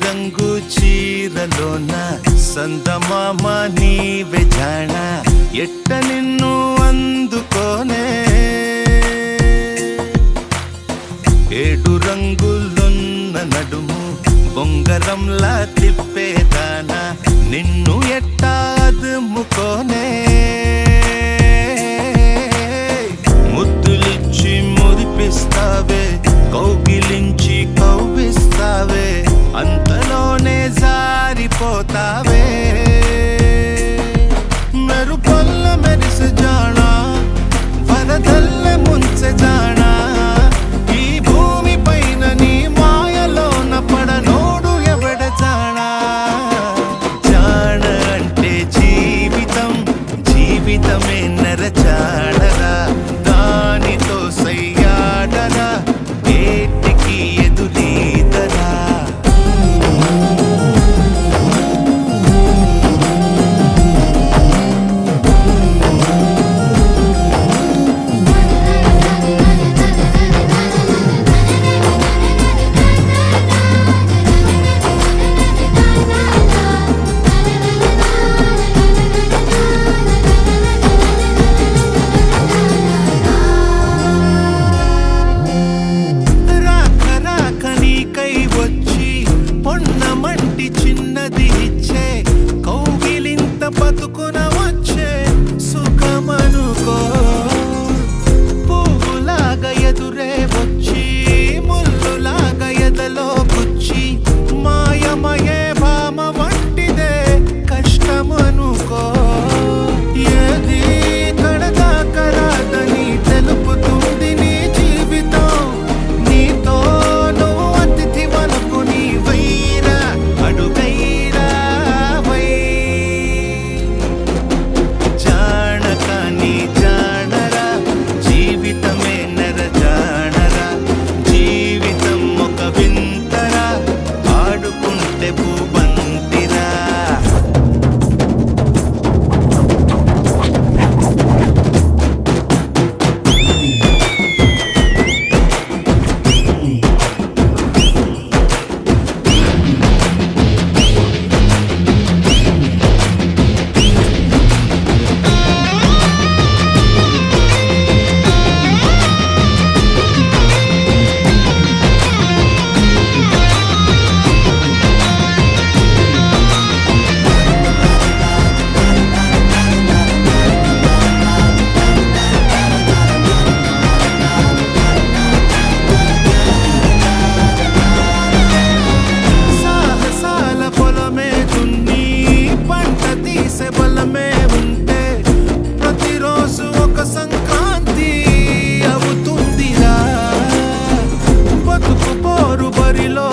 రంగు చీరలోన సందమామ నీవే జాణ ఎట్ట నిన్ను అందుకోనే ఏడు రంగులున్న నడుము బొంగరంలా తిప్పేదానా నిన్ను ఎట్టా అదుముకోనే ముద్దులిచ్చి మురిపిస్తావే కౌగిలించి కౌగిస్తావే అంతలోనే జారిపోతావే మెరుపల్ల మెరిసి జానా వరదల్ల ముంచె జానా ఈ భూమి పైన నీ మాయలోన పడనోడు ఎవడ జానా జాన అంటే జీవితం జీవితమే నరచాడరా దానితో సయ్యాడరా ఏటికి ఎదురీదరా చిన్నది ఇచ్చే కౌగిలింత బతుకున వచ్చే సుఖమనుకో పువ్వులాగా ఎదురే వచ్చి ముల్లులాగా ఎదలో గుచ్చి మాయమయే భామ వంటిదే కష్టమనుకో ఏది కడదాకరాదని తెలుపుతుంది నీ జీవితం నీతో నువ్వు అతిథి వరకు నీ వైరా అడుగైరా వై జానక నీ జానరా జీవితమే నర జానరా జీవితం ఒక వింతరా ఆడుకుంటే భూబంతిరా బలమే ఉంటే ప్రతిరోజు ఒక సంక్రాంతి అవుతుందిరా బతుకు పోరు బరిలో